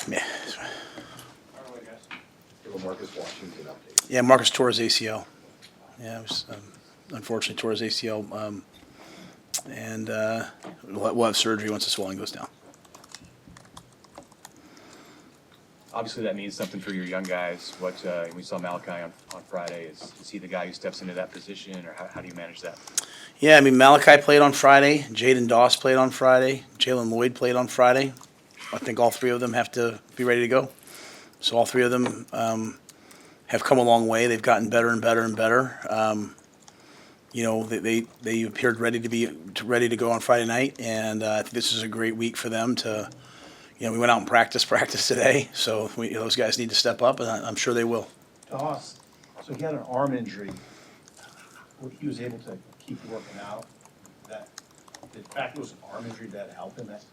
Yeah. Give a Marcus Washington update. Yeah, Marcus tore his ACL. Yeah, it was, unfortunately tore his ACL, and we'll have surgery once the swelling goes down. Obviously, that means something for your young guys. What we saw Malachi on Friday. Is he the guy who steps into that position, or how do you manage that? Yeah, I mean, Malachi played on Friday. Jaden Doss played on Friday. Jalen Lloyd played on Friday. I think all three of them have to be ready to go. So all three of them have come a long way. They've gotten better and better and better. They appeared ready to go on Friday night, and I think this is a great week for them to. We went out and practice today, so those guys need to step up, and I'm sure they will. Doss, so he had an arm injury. He was able to keep working out. The fact it was an arm injury that helped him, actually.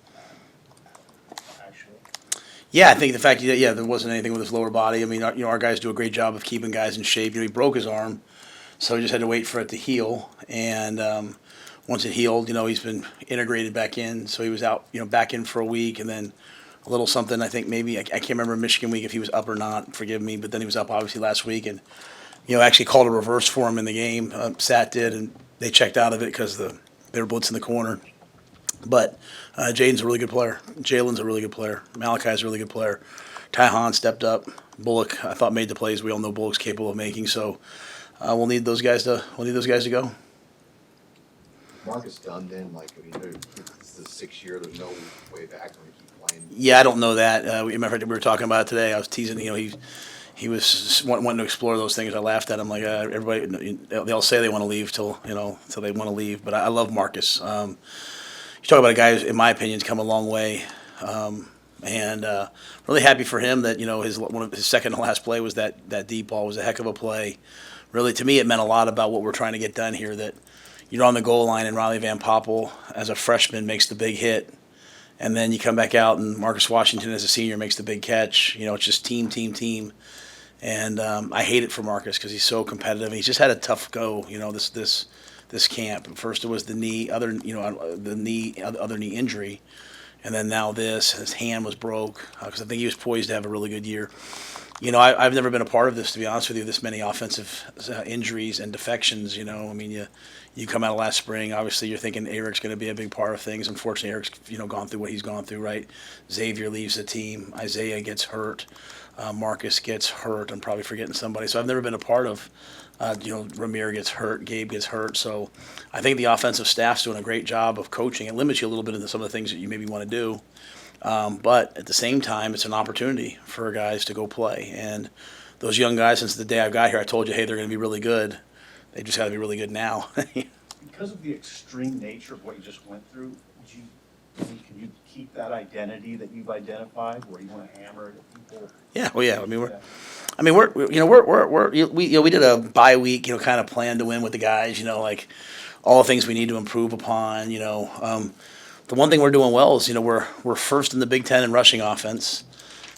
Yeah, I think the fact that there wasn't anything with his lower body. I mean, our guys do a great job of keeping guys in shape. He broke his arm, so he just had to wait for it to heal. And once it healed, he's been integrated back in. So he was out, back in for a week, and then a little something. I think maybe I can't remember Michigan week if he was up or not. Forgive me, but then he was up obviously last week, and actually called a reverse for him in the game. Sat did, and they checked out of it because they were blitzing the corner. But Jaden's a really good player. Jalen's a really good player. Malachi's a really good player. Ty Hahn stepped up. Bullock, I thought, made the plays we all know Bullock's capable of making. So we'll need those guys to go. Marcus done then? It's the 6th year. There's no way back when he keep playing. Yeah, I don't know that. We were talking about it today. I was teasing. He was wanting to explore those things. I laughed at him like everybody. They all say they want to leave till they want to leave. But I love Marcus. You talk about a guy who, in my opinion, has come a long way, and really happy for him that his second to last play was that deep ball was a heck of a play. Really, to me, it meant a lot about what we're trying to get done here. That you're on the goal line and Riley Van Poppel, as a freshman, makes the big hit, and then you come back out and Marcus Washington, as a senior, makes the big catch. It's just team, and I hate it for Marcus because he's so competitive. He's just had a tough go. This camp. First it was the knee other knee injury, and then now this. His hand was broke because I think he was poised to have a really good year. I've never been a part of this, to be honest with you. This many offensive injuries and defections. I mean, you come out of last spring. Obviously, you're thinking Eric's going to be a big part of things. Unfortunately, Eric's gone through what he's gone through. Right, Xavier leaves the team. Isaiah gets hurt. Marcus gets hurt. I'm probably forgetting somebody. So I've never been a part of. Ramir gets hurt, Gabe gets hurt. So I think the offensive staff's doing a great job of coaching. It limits you a little bit into some of the things that you maybe want to do. But at the same time, it's an opportunity for guys to go play. And those young guys, since the day I got here, I told you, hey, they're going to be really good. They just got to be really good now. Because of the extreme nature of what you just went through, can you keep that identity that you've identified, where you want to hammer it at people? Yeah, well, yeah. We did a bye week, kind of plan to win with the guys, like all the things we need to improve upon. The one thing we're doing well is, we're first in the Big Ten in rushing offense.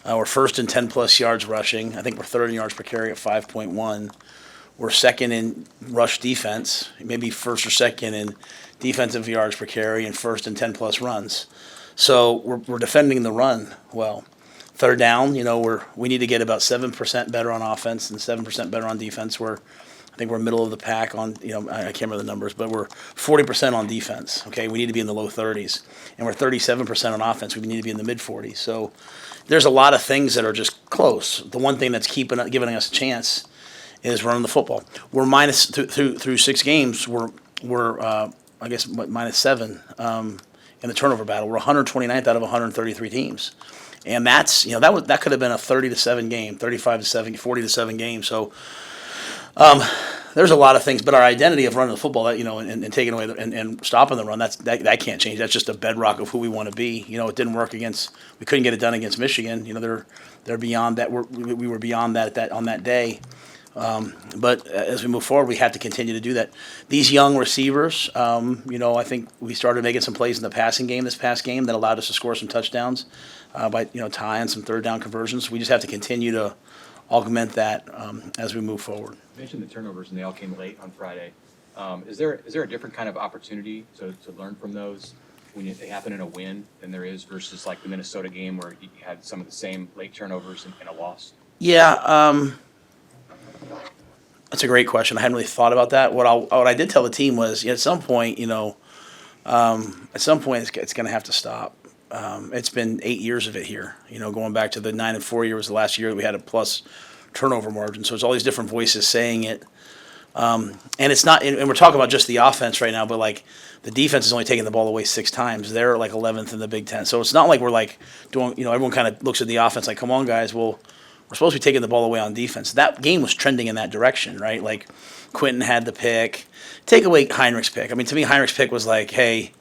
We're first in 10-plus yards rushing. I think we're third in yards per carry at 5.1. We're second in rush defense, maybe first or second in defensive yards per carry, and first in 10-plus runs. So we're defending the run well. Third down, we need to get about 7% better on offense and 7% better on defense. I think we're middle of the pack on, I can't remember the numbers, but we're 40% on defense. Okay, we need to be in the low 30s, and we're 37% on offense. We need to be in the mid 40s. So there's a lot of things that are just close. The one thing that's giving us a chance is running the football. We're minus through 6 games. We're I guess minus 7 in the turnover battle. We're 129th out of 133 teams. And that's that could have been a 30-7 game, 35-7, 40-7 game. So there's a lot of things, but our identity of running the football, and taking away and stopping the run, that can't change. That's just a bedrock of who we want to be. It didn't work we couldn't get it done against Michigan. They're beyond that. We were beyond that on that day. But as we move forward, we have to continue to do that. These young receivers, I think we started making some plays in the passing game this past game that allowed us to score some touchdowns by tying some third down conversions. We just have to continue to augment that as we move forward. You mentioned the turnovers, and they all came late on Friday. Is there a different kind of opportunity to learn from those when they happen in a win than there is versus like the Minnesota game where you had some of the same late turnovers and a loss? Yeah, that's a great question. I hadn't really thought about that. What I did tell the team was, at some point, at some point it's going to have to stop. It's been 8 years of it here. Going back to the 9-4 year was the last year that we had a plus turnover margin. So it's all these different voices saying it. And it's not, and we're talking about just the offense right now, but like the defense is only taking the ball away 6 times. They're like 11th in the Big Ten. So it's not like we're like doing, everyone kind of looks at the offense like, come on, guys, well, we're supposed to be taking the ball away on defense. That game was trending in that direction, right? Like Quentin had the pick. Take away Heinrich's pick. I mean, to me, Heinrich's pick was like, hey,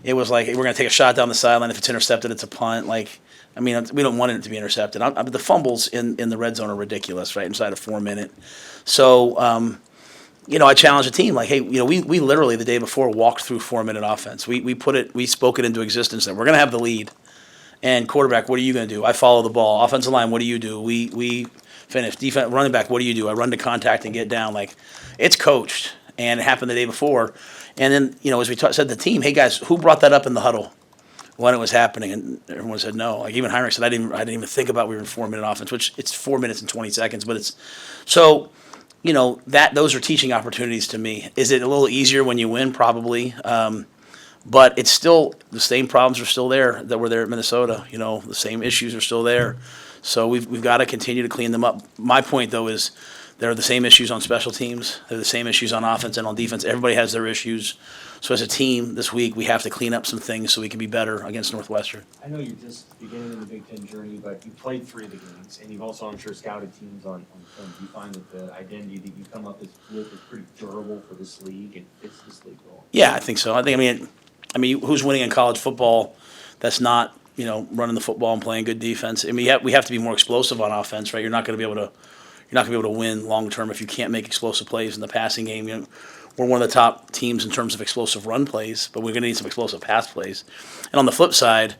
it was like, hey, we're going to take a shot down the sideline. If it's intercepted, it's a punt. Like, I mean, we don't want it to be intercepted. The fumbles in the red zone are ridiculous, right, inside a 4-minute. So, I challenged the team like, hey, we literally the day before walked through 4-minute offense. We spoke it into existence that we're going to have the lead. And quarterback, what are you going to do? I follow the ball. Offensive line, what do you do? We finish. Defense, running back, what do you do? I run to contact and get down. Like, it's coached, and it happened the day before. And then, as we said to the team, hey guys, who brought that up in the huddle when it was happening? And everyone said no. Like even Heinrich said, I didn't even think about we were in 4-minute offense, which it's 4 minutes and 20 seconds, but it's so. Those are teaching opportunities to me. Is it a little easier when you win? Probably. But it's still, the same problems are still there that were there at Minnesota. The same issues are still there. So we've got to continue to clean them up. My point, though, is there are the same issues on special teams. They're the same issues on offense and on defense. Everybody has their issues. So as a team this week, we have to clean up some things so we can be better against Northwestern. I know you're just beginning in the Big Ten journey, but you played 3 of the games, and you've also, I'm sure, scouted teams on film. Do you find that the identity that you come up with is pretty durable for this league and fits this league well? Yeah, I think so. I mean, who's winning in college football that's not, running the football and playing good defense? I mean, we have to be more explosive on offense, right? You're not going to be able to win long term if you can't make explosive plays in the passing game. We're one of the top teams in terms of explosive run plays, but we're going to need some explosive pass plays. And on the flip side,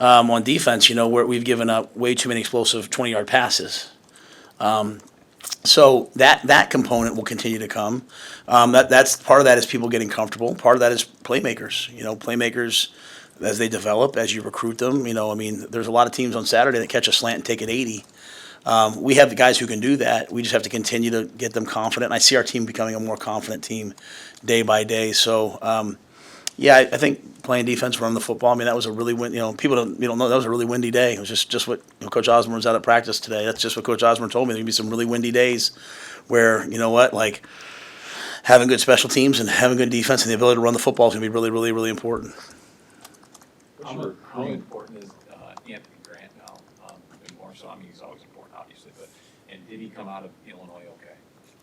on defense, we've given up way too many explosive 20-yard passes. So that component will continue to come. That's part of that is people getting comfortable. Part of that is playmakers. Playmakers as they develop, as you recruit them. There's a lot of teams on Saturday that catch a slant and take it 80. We have the guys who can do that. We just have to continue to get them confident. And I see our team becoming a more confident team day by day. So, I think playing defense, running the football. I mean, that was a really people don't know that was a really windy day. It was just what Coach Osborne was out at practice today. That's just what Coach Osborne told me. There'd be some really windy days where like having good special teams and having good defense and the ability to run the football is going to be really, really, really important. How important is Anthony Grant now? And more so, he's always important, obviously, and did he come out of Illinois okay?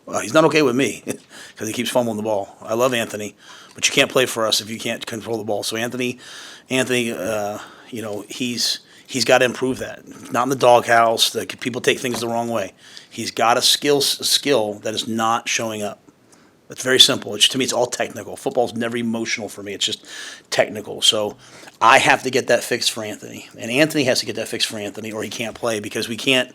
Well, he's not okay with me because he keeps fumbling the ball. I love Anthony, but you can't play for us if you can't control the ball. So Anthony, he's got to improve that. Not in the doghouse. People take things the wrong way. He's got a skill that is not showing up. It's very simple. To me, it's all technical. Football's never emotional for me. It's just technical. So I have to get that fixed for Anthony. And Anthony has to get that fixed for Anthony or he can't play because we can't,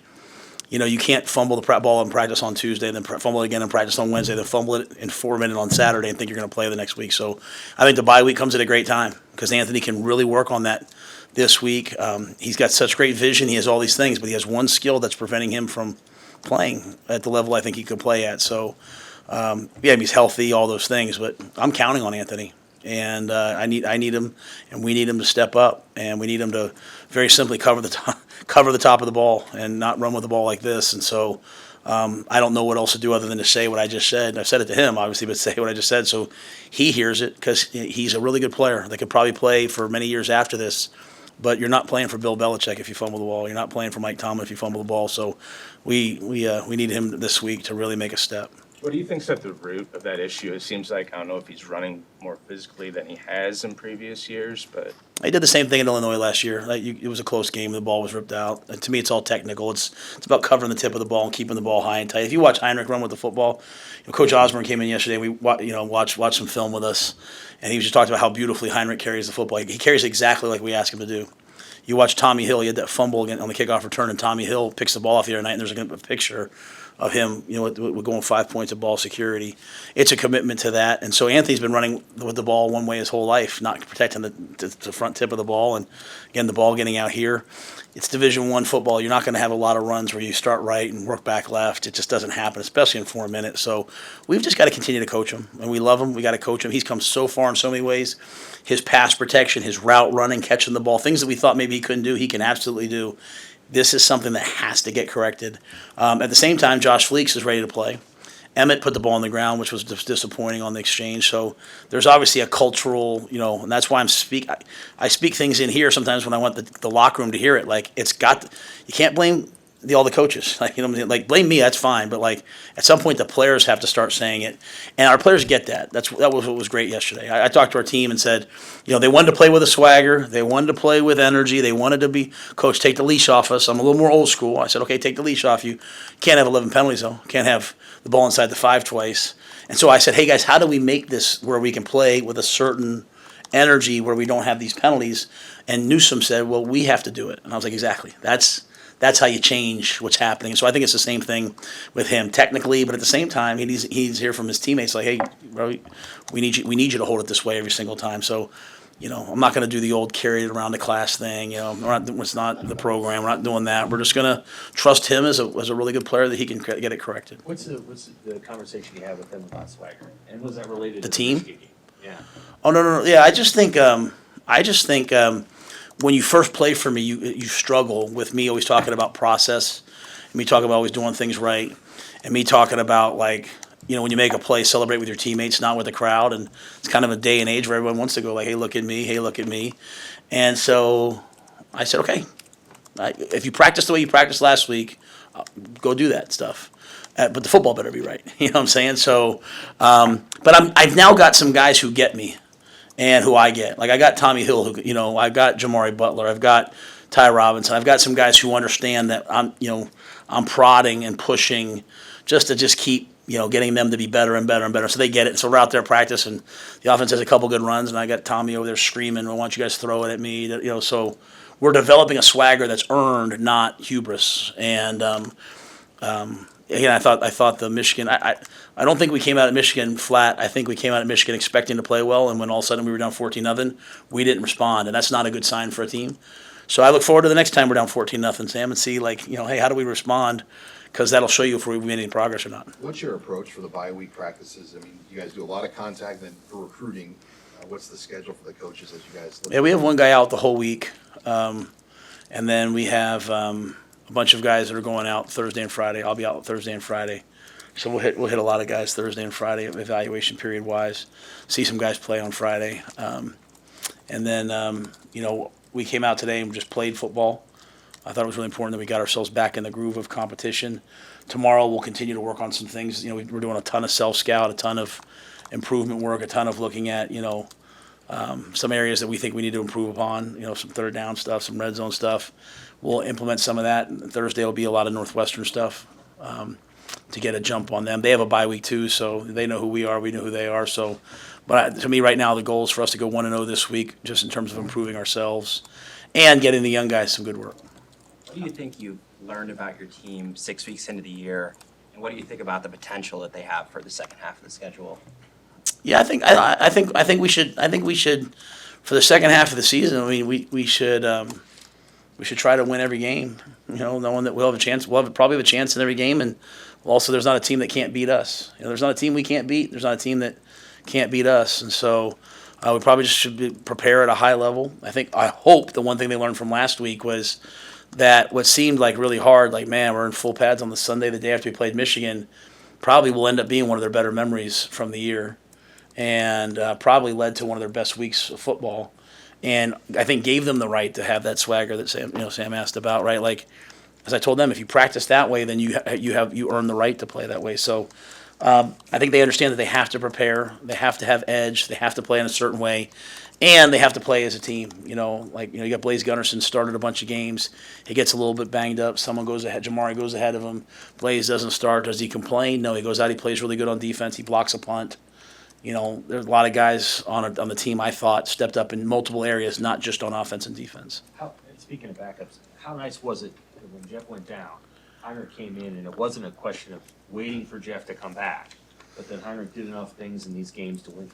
you can't fumble the ball in practice on Tuesday, then fumble it again in practice on Wednesday, then fumble it in 4 minutes on Saturday and think you're going to play the next week. So I think the bye week comes at a great time because Anthony can really work on that this week. He's got such great vision. He has all these things, but he has one skill that's preventing him from playing at the level I think he could play at. So, he's healthy, all those things, but I'm counting on Anthony, and I need him, and we need him to step up, and we need him to very simply cover the top of the ball and not run with the ball like this. And so I don't know what else to do other than to say what I just said. I've said it to him, obviously, but say what I just said so he hears it because he's a really good player that could probably play for many years after this. But you're not playing for Bill Belichick if you fumble the ball. You're not playing for Mike Tomlin if you fumble the ball. So we need him this week to really make a step. What do you think's at the root of that issue? It seems like, I don't know if he's running more physically than he has in previous years, but... He did the same thing in Illinois last year. It was a close game. The ball was ripped out. And to me, it's all technical. It's about covering the tip of the ball and keeping the ball high and tight. If you watch Heinrich run with the football, Coach Osborne came in yesterday. We watched some film with us, and he was just talking about how beautifully Heinrich carries the football. He carries exactly like we ask him to do. You watch Tommy Hill. He had that fumble again on the kickoff return, and Tommy Hill picks the ball off the other night, and there's a picture of him, with going 5 points of ball security. It's a commitment to that. And so Anthony's been running with the ball one way his whole life, not protecting the front tip of the ball. And again, the ball getting out here. It's Division I football. You're not going to have a lot of runs where you start right and work back left. It just doesn't happen, especially in 4 minutes. So we've just got to continue to coach him, and we love him. We got to coach him. He's come so far in so many ways. His pass protection, his route running, catching the ball, things that we thought maybe he couldn't do, he can absolutely do. This is something that has to get corrected. At the same time, Josh Fleeks is ready to play. Emmett put the ball on the ground, which was disappointing on the exchange. So there's obviously a cultural, and that's why I speak things in here sometimes when I want the locker room to hear it. Like you can't blame all the coaches. Like, like blame me, that's fine. But like at some point the players have to start saying it, and our players get that. That was what was great yesterday. I talked to our team and said, they wanted to play with a swagger, they wanted to play with energy, they wanted to be, coach, take the leash off us. I'm a little more old school. I said, okay, take the leash off you. Can't have 11 penalties though. Can't have the ball inside the 5 twice. And so I said, hey guys, how do we make this where we can play with a certain energy where we don't have these penalties? And Newsom said, well, we have to do it. And I was like, exactly. That's how you change what's happening. So I think it's the same thing with him technically, but at the same time, he's here from his teammates like, hey, bro, we need you to hold it this way every single time. So, I'm not going to do the old carry it around the class thing. It's not the program. We're not doing that. We're just going to trust him as a really good player that he can get it corrected. What's the conversation you had with him about swagger? And was that related The to team? Michigan game? Yeah. Oh no. Yeah, I just think when you first play for me, you struggle with me always talking about process, and me talking about always doing things right, and me talking about like, when you make a play, celebrate with your teammates, not with the crowd. And it's kind of a day and age where everyone wants to go like, hey, look at me, hey, look at me. And so I said, okay, if you practice the way you practiced last week, go do that stuff. But the football better be right. You know what I'm saying? So, but I've now got some guys who get me. And who I get. Like I got Tommy Hill, who I've got Jamari Butler, I've got Ty Robinson, I've got some guys who understand that I'm prodding and pushing just to keep, getting them to be better and better and better. So they get it. So we're out there practicing. The offense has a couple good runs, and I got Tommy over there screaming, "Why don't you guys throw it at me?" So we're developing a swagger that's earned, not hubris. And again, I thought the Michigan. I don't think we came out of Michigan flat. I think we came out of Michigan expecting to play well, and when all of a sudden we were down 14-0, we didn't respond, and that's not a good sign for a team. So I look forward to the next time we're down 14-0, Sam, and see hey, how do we respond? Because that'll show you if we made any progress or not. What's your approach for the bye week practices? I mean, you guys do a lot of contact, and for recruiting, what's the schedule for the coaches as you guys look? Yeah, we have one guy out the whole week, and then we have a bunch of guys that are going out Thursday and Friday. I'll be out Thursday and Friday. So we'll hit a lot of guys Thursday and Friday evaluation period wise. See some guys play on Friday, and then we came out today and just played football. I thought it was really important that we got ourselves back in the groove of competition. Tomorrow we'll continue to work on some things. We're doing a ton of self scout, a ton of improvement work, a ton of looking at some areas that we think we need to improve upon. Some third down stuff, some red zone stuff. We'll implement some of that. Thursday will be a lot of Northwestern stuff. To get a jump on them. They have a bye week too, so they know who we are, we know who they are. So, but to me right now, the goal is for us to go 1-0 this week, just in terms of improving ourselves and getting the young guys some good work. What do you think you've learned about your team 6 weeks into the year, and what do you think about the potential that they have for the second half of the schedule? Yeah, I think we should for the second half of the season. I mean, we should try to win every game. Knowing that we'll probably have a chance in every game, and also there's not a team that can't beat us. There's not a team we can't beat. There's not a team that can't beat us, and so we probably just should prepare at a high level. I hope the one thing they learned from last week was that what seemed like really hard, like man, we're in full pads on the Sunday, the day after we played Michigan, probably will end up being one of their better memories from the year, and probably led to one of their best weeks of football. And I think gave them the right to have that swagger that Sam asked about, right? Like, as I told them, if you practice that way, then you earn the right to play that way. So I think they understand that they have to prepare, they have to have edge, they have to play in a certain way, and they have to play as a team. You got Blaze Gunnerson started a bunch of games. He gets a little bit banged up. Someone goes ahead. Jamari goes ahead of him. Blaze doesn't start. Does he complain? No, he goes out. He plays really good on defense. He blocks a punt. There's a lot of guys on the team I thought stepped up in multiple areas, not just on offense and defense. Speaking of backups, how nice was it when Jeff went down Heinrich came in, and it wasn't a question of waiting for Jeff to come back, but that Heinrich did enough things in these games to win.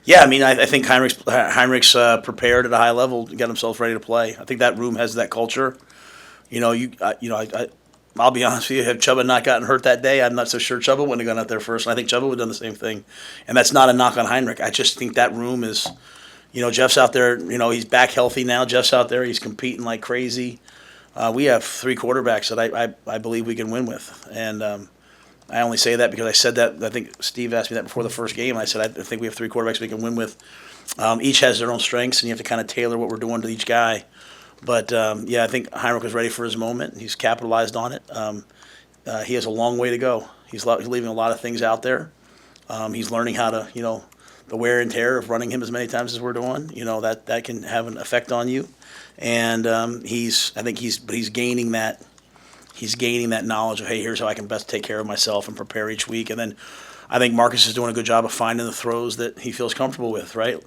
Yeah, I mean, I think Heinrich's prepared at a high level to get himself ready to play. I think that room has that culture. You know, I'll be honest with you. Had Chuba not gotten hurt that day, I'm not so sure Chuba wouldn't have gone out there first. And I think Chuba would have done the same thing. And that's not a knock on Heinrich. I just think that room is, Jeff's out there. He's back healthy now. Jeff's out there. He's competing like crazy. We have 3 quarterbacks that I believe we can win with. And I only say that because I said that. I think Steve asked me that before the first game. I said I think we have 3 quarterbacks we can win with. Each has their own strengths, and you have to kind of tailor what we're doing to each guy. But yeah, I think Heinrich was ready for his moment. He's capitalized on it. He has a long way to go. He's leaving a lot of things out there. He's learning how to, the wear and tear of running him as many times as we're doing. That can have an effect on you. And he's gaining that. He's gaining that knowledge of, hey, here's how I can best take care of myself and prepare each week. And then I think Marcus is doing a good job of finding the throws that he feels comfortable with, right?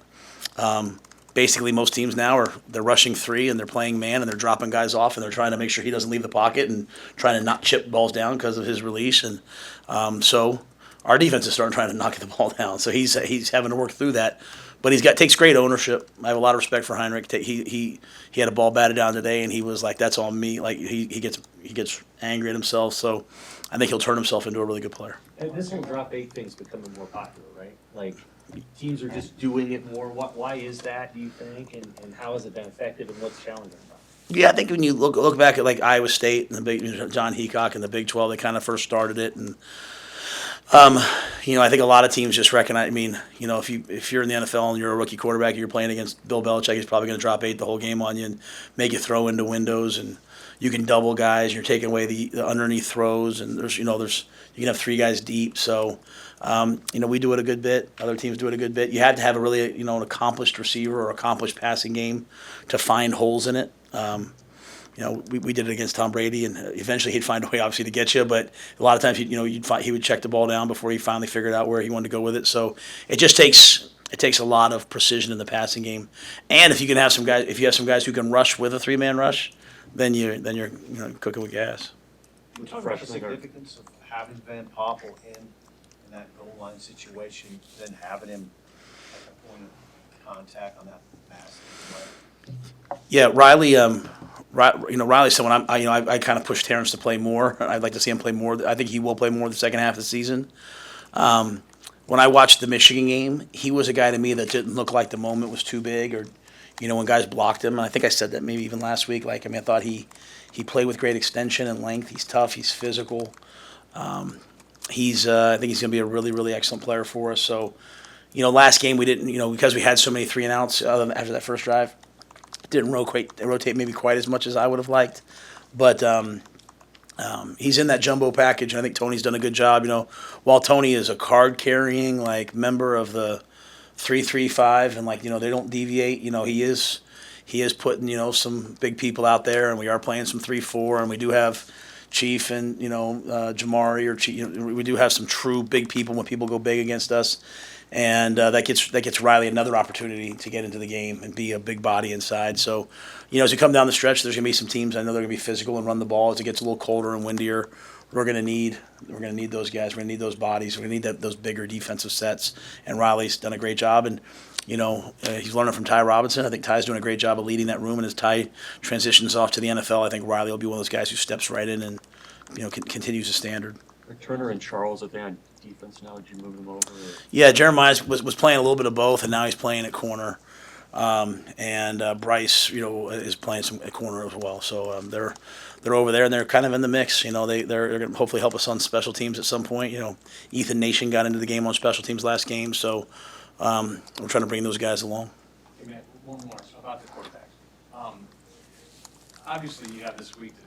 Basically, most teams now they're rushing 3 and they're playing man and they're dropping guys off and they're trying to make sure he doesn't leave the pocket and trying to not chip balls down because of his release. And so our defense is starting trying to knock the ball down. So he's having to work through that. But takes great ownership. I have a lot of respect for Heinrich. He had a ball batted down today, and he was like, "That's all me." Like he gets angry at himself. So I think he'll turn himself into a really good player. And this whole drop 8 thing's becoming more popular, right? Like teams are just doing it more. Why is that, do you think? And how has it been effective, and what's challenging about it? Yeah, I think when you look back at like Iowa State and the big John Heacock and the Big 12, they kind of first started it, and I think a lot of teams just recognize. I mean, if you're in the NFL and you're a rookie quarterback, and you're playing against Bill Belichick, he's probably going to drop 8 the whole game on you and make you throw into windows, and you can double guys. And you're taking away the underneath throws, and you can have 3 guys deep. So, we do it a good bit. Other teams do it a good bit. You have to have a really an accomplished receiver or accomplished passing game to find holes in it. We did it against Tom Brady, and eventually he'd find a way, obviously, to get you. But a lot of times, he would check the ball down before he finally figured out where he wanted to go with it. So it just takes a lot of precision in the passing game. And if you have some guys who can rush with a 3-man rush, then you're cooking with gas. We talk about the significance of having Van Poppel in that goal line situation, then having him at the point of contact on that passing play. Yeah, Riley. Riley said when I kind of pushed Terrence to play more. I'd like to see him play more. I think he will play more the second half of the season. When I watched the Michigan game, he was a guy to me that didn't look like the moment was too big, or when guys blocked him. And I think I said that maybe even last week. I thought he played with great extension and length. He's tough. He's physical. I think he's going to be a really, really excellent player for us. So, last game we didn't, because we had so many 3 and outs after that first drive, didn't rotate maybe quite as much as I would have liked. But he's in that jumbo package, and I think Tony's done a good job. While Tony is a card-carrying member of the 3-3-5, and they don't deviate. He is putting some big people out there, and we are playing some 3-4, and we do have Chief and Jamari or Chief. We do have some true big people when people go big against us. And that gets Riley another opportunity to get into the game and be a big body inside. So, as we come down the stretch, there's going to be some teams I know they're going to be physical and run the ball as it gets a little colder and windier. We're going to need those guys. We're going to need those bodies. We're going to need those bigger defensive sets. And Riley's done a great job. And he's learning from Ty Robinson. I think Ty's doing a great job of leading that room. And as Ty transitions off to the NFL, I think Riley will be one of those guys who steps right in and continues the standard. Are Turner and Charles, are they on defense now? Did you move them over? Or? Yeah, Jeremiah was playing a little bit of both, and now he's playing at corner. And Bryce, is playing some at corner as well. So they're over there, and they're kind of in the mix. They're going to hopefully help us on special teams at some point. Ethan Nation got into the game on special teams last game, so we're trying to bring those guys along. Hey, Matt, one more about the quarterback. Obviously, you have this week to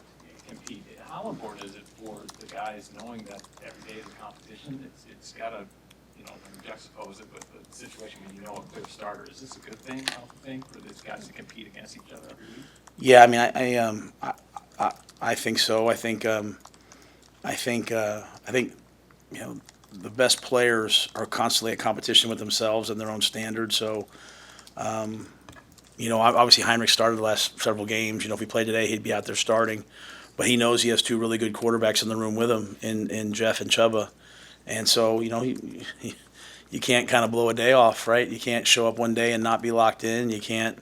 compete. How important is it for the guys knowing that every day is a competition? It's got to, juxtapose it with the situation when a clear starter. Is this a good thing, I think, for these guys to compete against each other every week? Yeah, I mean, I think so. I think the best players are constantly at competition with themselves and their own standards. So, obviously Heinrich started the last several games. If he played today, he'd be out there starting. but he knows he has two really good quarterbacks in the room with him in Jeff and Chuba. And so, you can't kind of blow a day off, right? You can't show up one day and not be locked in. You can't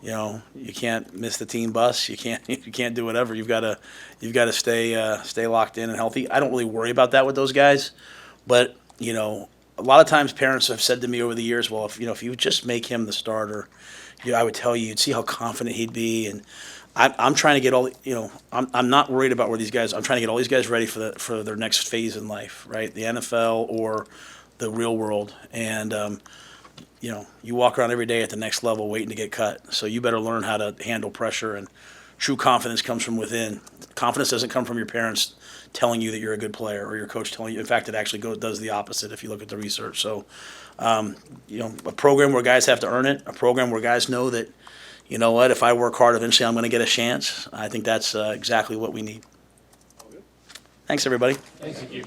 miss the team bus. You can't do whatever. You've got to stay locked in and healthy. I don't really worry about that with those guys, but a lot of times parents have said to me over the years, well, if you would just make him the starter, I would tell you, you'd see how confident he'd be. And I'm trying to get all, I'm not worried about where these guys. I'm trying to get all these guys ready for their next phase in life, right? The NFL or the real world. And you walk around every day at the next level waiting to get cut. So you better learn how to handle pressure. And true confidence comes from within. Confidence doesn't come from your parents telling you that you're a good player or your coach telling you. In fact, it actually does the opposite if you look at the research. So, a program where guys have to earn it, a program where guys know that, if I work hard, eventually I'm going to get a chance. I think that's exactly what we need. Thanks, everybody. Thank you.